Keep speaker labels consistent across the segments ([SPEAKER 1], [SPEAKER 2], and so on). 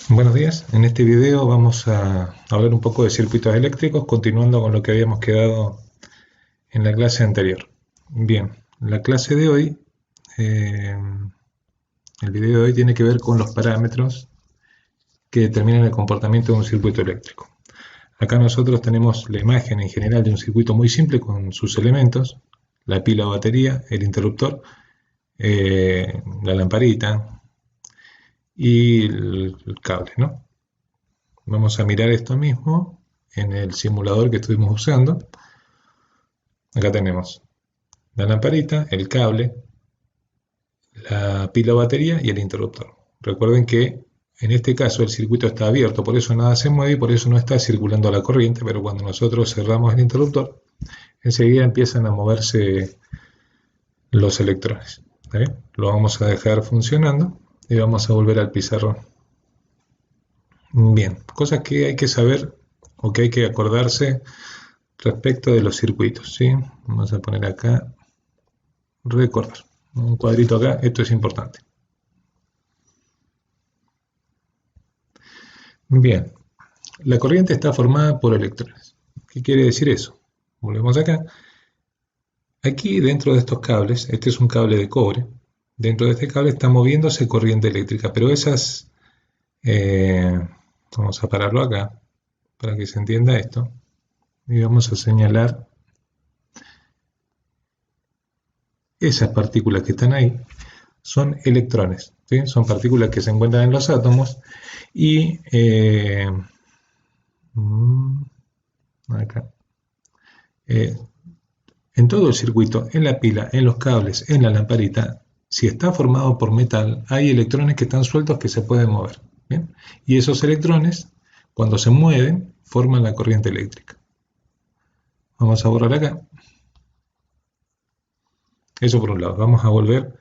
[SPEAKER 1] Buenos días, en este video vamos a hablar un poco de circuitos eléctricos, continuando con lo que habíamos quedado en la clase anterior. Bien, la clase de hoy, eh, el video de hoy tiene que ver con los parámetros que determinan el comportamiento de un circuito eléctrico. Acá nosotros tenemos la imagen en general de un circuito muy simple con sus elementos, la pila o batería, el interruptor, la lamparita y el cable, ¿no? Vamos a mirar esto mismo en el simulador que estuvimos usando. Acá tenemos la lamparita, el cable, la pila o batería y el interruptor. Recuerden que en este caso el circuito está abierto, por eso nada se mueve y por eso no está circulando la corriente, pero cuando nosotros cerramos el interruptor, enseguida empiezan a moverse los electrones. ¿Está bien? Lo vamos a dejar funcionando y vamos a volver al pizarrón. Bien, cosas que hay que saber o que hay que acordarse respecto de los circuitos, ¿sí? Vamos a poner acá, recordar, un cuadrito acá, esto es importante. Bien, la corriente está formada por electrones. ¿Qué quiere decir eso? Volvemos acá. Aquí dentro de estos cables, este es un cable de cobre, dentro de este cable está moviéndose corriente eléctrica, pero esas, vamos a pararlo acá para que se entienda esto, y vamos a señalar esas partículas que están ahí, son electrones, ¿sí? Son partículas que se encuentran en los átomos y acá, en todo el circuito, en la pila, en los cables, en la lamparita, si está formado por metal, hay electrones que están sueltos que se pueden mover, ¿bien? Y esos electrones, cuando se mueven, forman la corriente eléctrica. Vamos a borrar acá. Eso por un lado. Vamos a volver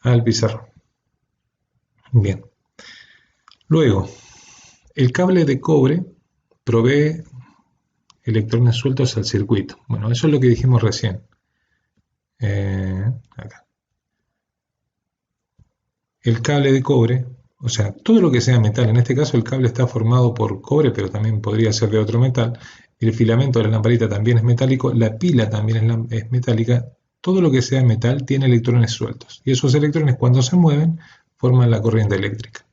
[SPEAKER 1] al pizarrón. Bien. Luego, el cable de cobre provee electrones sueltos al circuito. Bueno, eso es lo que dijimos recién. Acá. El cable de cobre, o sea, todo lo que sea metal, en este caso el cable está formado por cobre, pero también podría ser de otro metal. El filamento de la lamparita también es metálico, la pila también es metálica. Todo lo que sea metal tiene electrones sueltos. Y esos electrones, cuando se mueven, forman la corriente eléctrica.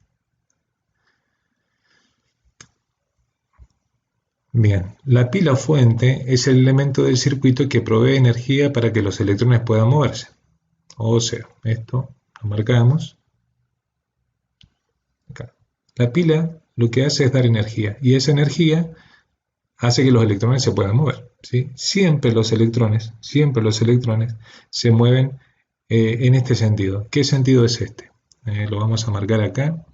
[SPEAKER 1] Bien, la pila fuente es el elemento del circuito que provee energía para que los electrones puedan moverse. O sea, esto lo marcamos. Acá. La pila lo que hace es dar energía y esa energía hace que los electrones se puedan mover, ¿sí? Siempre los electrones se mueven en este sentido. ¿Qué sentido es este? Lo vamos a marcar acá.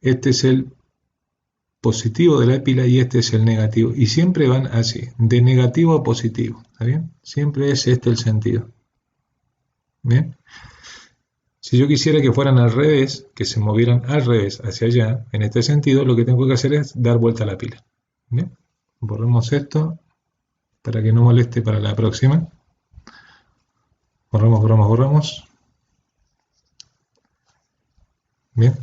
[SPEAKER 1] Este es el positivo de la pila y este es el negativo. Y siempre van así, de negativo a positivo. ¿Está bien? Siempre es este el sentido. ¿Bien? Si yo quisiera que fueran al revés, que se movieran al revés, hacia allá, en este sentido, lo que tengo que hacer es dar vuelta a la pila. ¿Bien? Borremos esto para que no moleste para la próxima. Borramos. Bien.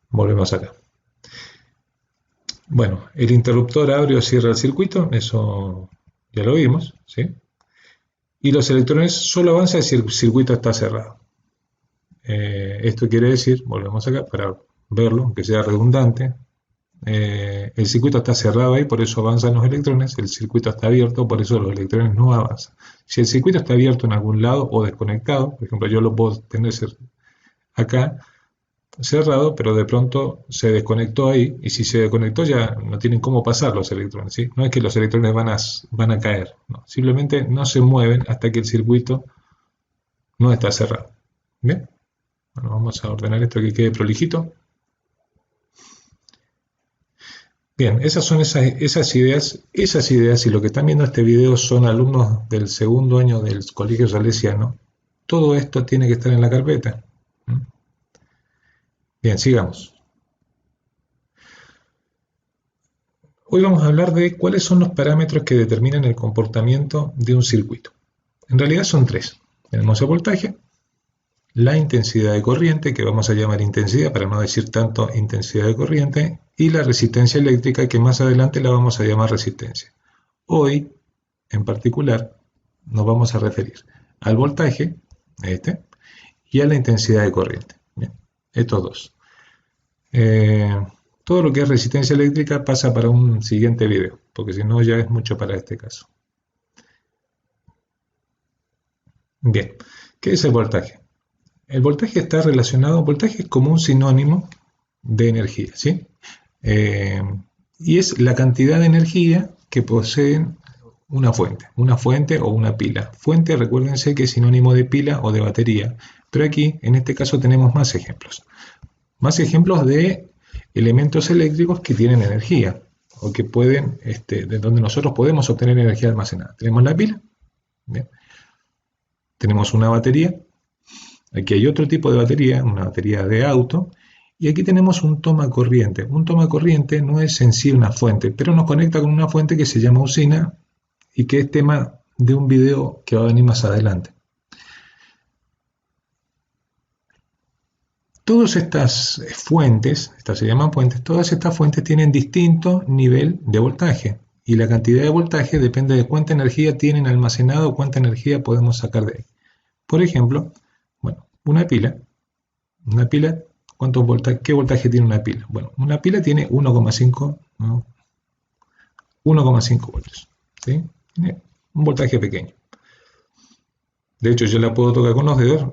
[SPEAKER 1] Volvemos acá. Bueno, el interruptor abre o cierra el circuito, eso ya lo vimos, ¿sí? Y los electrones solo avanzan si el circuito está cerrado. Esto quiere decir, volvemos acá para verlo, aunque sea redundante, el circuito está cerrado ahí, por eso avanzan los electrones, el circuito está abierto, por eso los electrones no avanzan. Si el circuito está abierto en algún lado o desconectado, por ejemplo, yo lo puedo tener acá cerrado, pero de pronto se desconectó ahí, y si se desconectó ya no tienen cómo pasar los electrones, ¿sí? No es que los electrones van a caer, no, simplemente no se mueven hasta que el circuito no está cerrado. ¿Bien? Bueno, vamos a ordenar esto que quede prolijito. Bien, esas son esas ideas, y lo que están viendo este video son alumnos del segundo año del Colegio Salesiano. Todo esto tiene que estar en la carpeta. Bien, sigamos. Hoy vamos a hablar de cuáles son los parámetros que determinan el comportamiento de un circuito. En realidad son tres. Tenemos el voltaje, la intensidad de corriente, que vamos a llamar intensidad para no decir tanto intensidad de corriente, y la resistencia eléctrica, que más adelante la vamos a llamar resistencia. Hoy, en particular, nos vamos a referir al voltaje, y a la intensidad de corriente. Bien, estos dos. Todo lo que es resistencia eléctrica pasa para un siguiente video, porque si no ya es mucho para este caso. Bien, ¿qué es el voltaje? El voltaje está relacionado, voltaje es como un sinónimo de energía, ¿sí? Y es la cantidad de energía que posee una fuente o una pila. Fuente, recuérdense que es sinónimo de pila o de batería, pero aquí, en este caso, tenemos más ejemplos. Más ejemplos de elementos eléctricos que tienen energía, o que pueden, de donde nosotros podemos obtener energía almacenada. Tenemos la pila, ¿bien? Tenemos una batería, aquí hay otro tipo de batería, una batería de auto, y aquí tenemos un toma corriente. Un toma corriente no es en sí una fuente, pero nos conecta con una fuente que se llama usina y que es tema de un video que va a venir más adelante. Todas estas fuentes, estas se llaman fuentes, todas estas fuentes tienen distinto nivel de voltaje y la cantidad de voltaje depende de cuánta energía tienen almacenado o cuánta energía podemos sacar de ahí. Por ejemplo, bueno, una pila, ¿qué voltaje tiene una pila? Bueno, una pila tiene 1,5, ¿no? 1,5 voltios, ¿sí? Tiene un voltaje pequeño. De hecho, yo la puedo tocar con los dedos,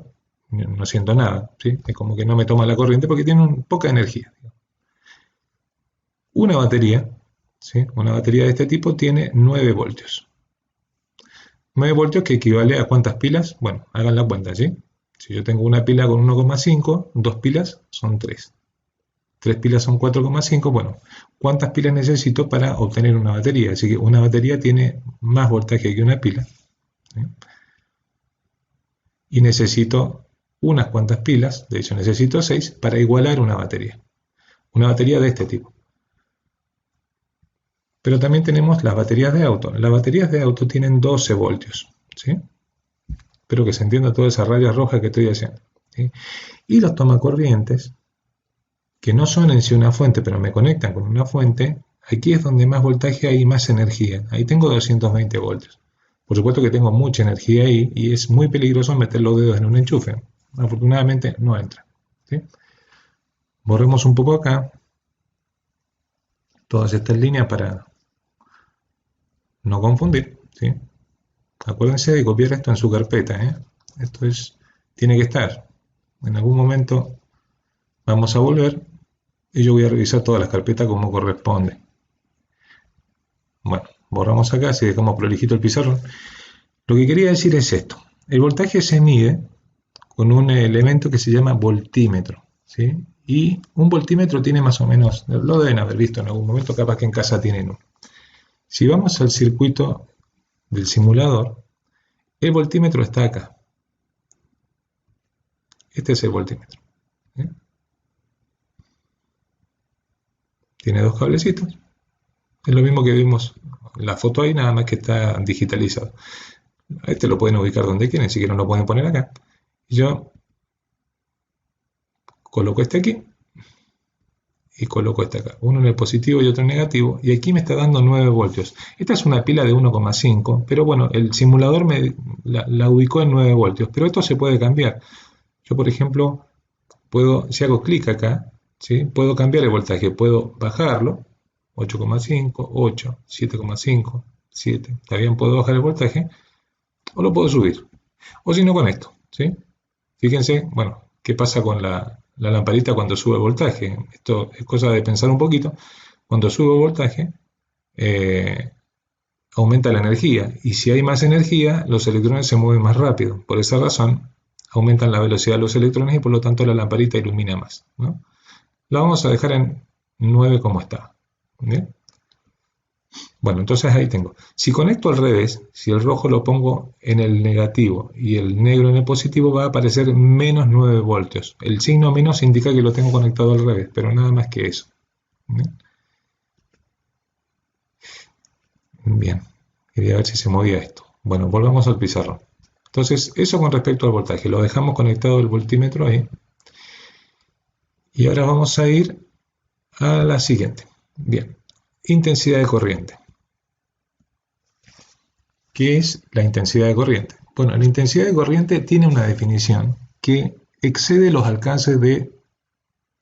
[SPEAKER 1] no siento nada, ¿sí? Es como que no me toma la corriente porque tiene poca energía. Una batería, ¿sí? Una batería de este tipo tiene 9 voltios. 9 voltios que equivale a ¿cuántas pilas? Bueno, hagan la cuenta, ¿sí? Si yo tengo una pila con 1,5, 2 pilas son 3. 3 pilas son 4,5, bueno, ¿cuántas pilas necesito para obtener una batería? Así que una batería tiene más voltaje que una pila, ¿sí? Y necesito unas cuantas pilas, de hecho necesito 6 para igualar una batería de este tipo. Pero también tenemos las baterías de auto. Las baterías de auto tienen 12 voltios, ¿sí? Espero que se entienda toda esa raya roja que estoy haciendo, ¿sí? Y los tomacorrientes, que no son en sí una fuente, pero me conectan con una fuente, aquí es donde más voltaje hay y más energía. Ahí tengo 220 voltios. Por supuesto que tengo mucha energía ahí y es muy peligroso meter los dedos en un enchufe. Afortunadamente no entra, ¿sí? Borremos un poco acá todas estas líneas para no confundir, ¿sí? Acuérdense de copiar esto en su carpeta, ¿eh? Esto tiene que estar. En algún momento vamos a volver y yo voy a revisar todas las carpetas como corresponde. Bueno, borramos acá, así dejamos prolijito el pizarrón. Lo que quería decir es esto. El voltaje se mide con un elemento que se llama voltímetro, ¿sí? Y un voltímetro tiene más o menos, lo deben haber visto en algún momento, capaz que en casa tienen uno. Si vamos al circuito del simulador, el voltímetro está acá. Este es el voltímetro, ¿sí? Tiene dos cablecitos. Es lo mismo que vimos en la foto ahí, nada más que está digitalizado. Este lo pueden ubicar donde quieren, si quieren lo pueden poner acá. Yo coloco este aquí y coloco este acá. Uno en el positivo y otro en negativo. Y aquí me está dando 9 voltios. Esta es una pila de 1,5, pero bueno, el simulador la ubicó en 9 voltios. Pero esto se puede cambiar. Yo, por ejemplo, si hago clic acá, ¿sí? Puedo cambiar el voltaje. Puedo bajarlo, 8,5, 8, 7,5, 7. También puedo bajar el voltaje o lo puedo subir. O si no, con esto, ¿sí? Fíjense, bueno, qué pasa con la lamparita cuando sube el voltaje. Esto es cosa de pensar un poquito. Cuando sube el voltaje, aumenta la energía. Y si hay más energía, los electrones se mueven más rápido. Por esa razón, aumentan la velocidad de los electrones y por lo tanto la lamparita ilumina más, ¿no? La vamos a dejar en 9 como está. ¿Bien? Bueno, entonces ahí tengo. Si conecto al revés, si el rojo lo pongo en el negativo y el negro en el positivo, va a aparecer menos 9 voltios. El signo menos indica que lo tengo conectado al revés, pero nada más que eso. Bien, bien. Quería ver si se movía esto. Bueno, volvamos al pizarrón. Entonces, eso con respecto al voltaje. Lo dejamos conectado el voltímetro ahí. Y ahora vamos a ir a la siguiente. Bien, intensidad de corriente. ¿Qué es la intensidad de corriente? Bueno, la intensidad de corriente tiene una definición que excede los alcances de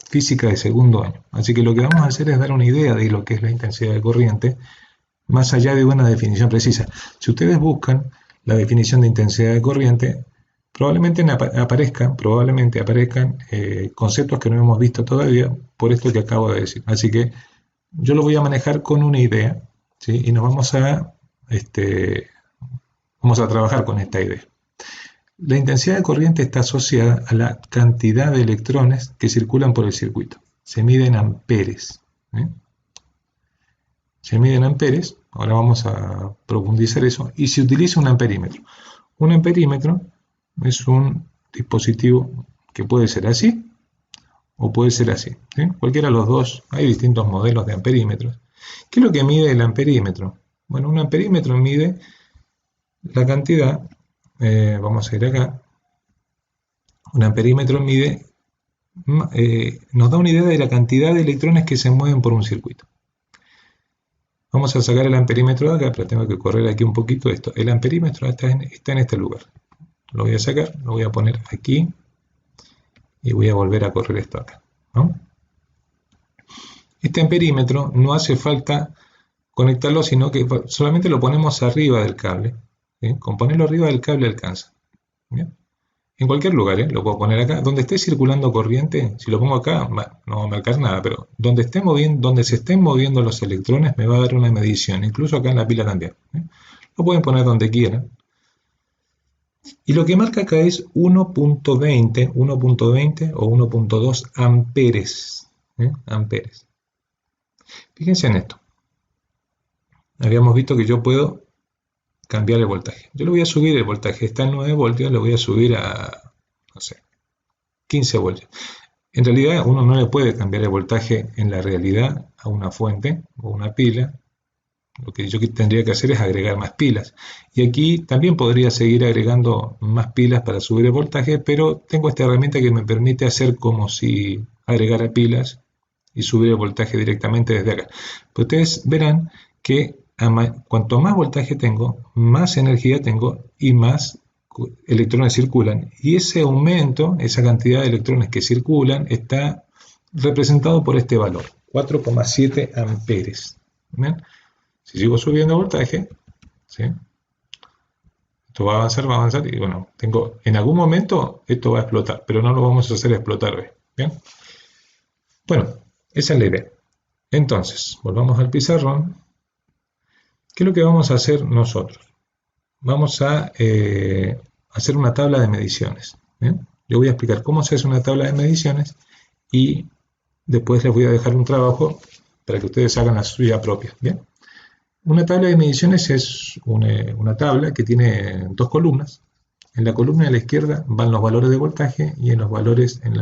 [SPEAKER 1] física de segundo año. Así que lo que vamos a hacer es dar una idea de lo que es la intensidad de corriente, más allá de una definición precisa. Si ustedes buscan la definición de intensidad de corriente, probablemente aparezcan conceptos que no hemos visto todavía por esto que acabo de decir. Así que yo lo voy a manejar con una idea, ¿sí? Y nos vamos a trabajar con esta idea. La intensidad de corriente está asociada a la cantidad de electrones que circulan por el circuito. Se mide en amperes. Se mide en amperes, ahora vamos a profundizar eso, y se utiliza un amperímetro. Un amperímetro es un dispositivo que puede ser así o puede ser así. ¿Sí? Cualquiera de los dos, hay distintos modelos de amperímetros. ¿Qué es lo que mide el amperímetro? Bueno, un amperímetro mide la cantidad, vamos a ir acá, un amperímetro mide, nos da una idea de la cantidad de electrones que se mueven por un circuito. Vamos a sacar el amperímetro de acá, pero tengo que correr aquí un poquito esto. El amperímetro está en este lugar. Lo voy a sacar, lo voy a poner aquí y voy a volver a correr esto acá, ¿no? Este amperímetro no hace falta conectarlo, sino que solamente lo ponemos arriba del cable. ¿Sí? Con ponerlo arriba del cable alcanza. ¿Bien? En cualquier lugar, lo puedo poner acá. Donde esté circulando corriente, si lo pongo acá, no me alcanza nada, pero donde se estén moviendo los electrones me va a dar una medición, incluso acá en la pila también. Lo pueden poner donde quieran. Y lo que marca acá es 1.20 o 1.2 amperes. Amperes. Fíjense en esto. Habíamos visto que yo puedo cambiar el voltaje. Yo le voy a subir el voltaje, está en 9 voltios, le voy a subir a, no sé, 15 voltios. En realidad uno no le puede cambiar el voltaje en la realidad a una fuente o una pila. Lo que yo tendría que hacer es agregar más pilas. Y aquí también podría seguir agregando más pilas para subir el voltaje, pero tengo esta herramienta que me permite hacer como si agregara pilas y subir el voltaje directamente desde acá. Pero ustedes verán que cuanto más voltaje tengo, más energía tengo y más electrones circulan. Y ese aumento, esa cantidad de electrones que circulan, está representado por este valor, 4,7 amperes. ¿Ven? Si sigo subiendo voltaje, ¿sí? Esto va a avanzar y bueno, en algún momento esto va a explotar, pero no lo vamos a hacer explotar hoy. ¿Bien? Bueno, esa es la idea. Entonces, volvamos al pizarrón. ¿Qué es lo que vamos a hacer nosotros? Vamos a hacer una tabla de mediciones. ¿Bien? Yo voy a explicar cómo se hace una tabla de mediciones y después les voy a dejar un trabajo para que ustedes hagan la suya propia. ¿Bien? Una tabla de mediciones es una tabla que tiene dos columnas. En la columna de la izquierda van los valores de voltaje y en la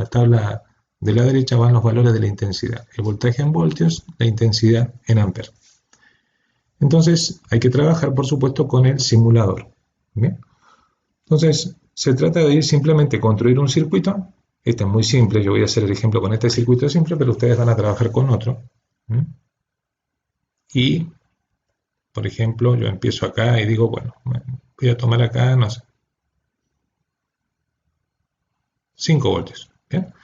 [SPEAKER 1] tabla de la derecha van los valores de la intensidad. El voltaje en voltios, la intensidad en amperes. Entonces hay que trabajar, por supuesto, con el simulador. ¿Bien? Entonces se trata de ir simplemente construir un circuito. Este es muy simple, yo voy a hacer el ejemplo con este circuito simple, pero ustedes van a trabajar con otro. Y, por ejemplo, yo empiezo acá y digo, bueno, voy a tomar acá, no sé, 5 voltios. ¿Bien?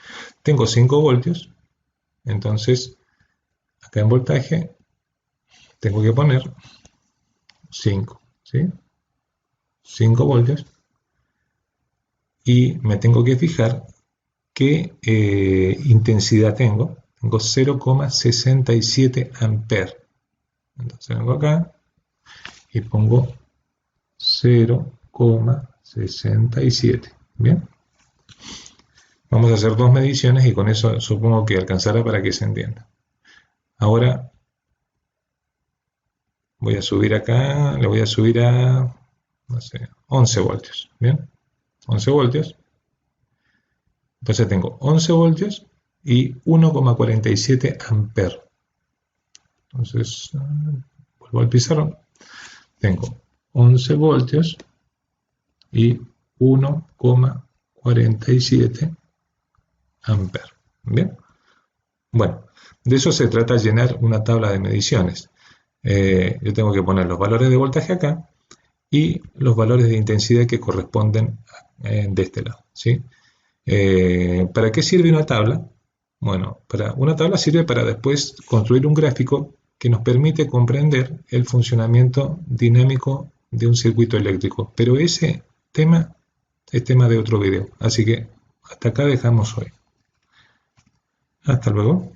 [SPEAKER 1] Tengo 5 voltios, entonces acá en voltaje tengo que poner 5, ¿sí? 5 voltios y me tengo que fijar qué intensidad tengo. Tengo 0,67 amperes. Entonces vengo acá y pongo 0,67. Bien. Vamos a hacer dos mediciones y con eso supongo que alcanzará para que se entienda. Ahora voy a subir acá, le voy a subir a, no sé, 11 voltios. Bien, 11 voltios. Entonces tengo 11 voltios y 1,47 amperes. Entonces, vuelvo al pizarrón. Tengo 11 voltios y 1,47 amperes. Bien, bueno, de eso se trata llenar una tabla de mediciones. Yo tengo que poner los valores de voltaje acá y los valores de intensidad que corresponden de este lado, ¿sí? ¿Para qué sirve una tabla? Bueno, una tabla sirve para después construir un gráfico que nos permite comprender el funcionamiento dinámico de un circuito eléctrico. Pero ese tema es tema de otro video. Así que hasta acá dejamos hoy. Hasta luego.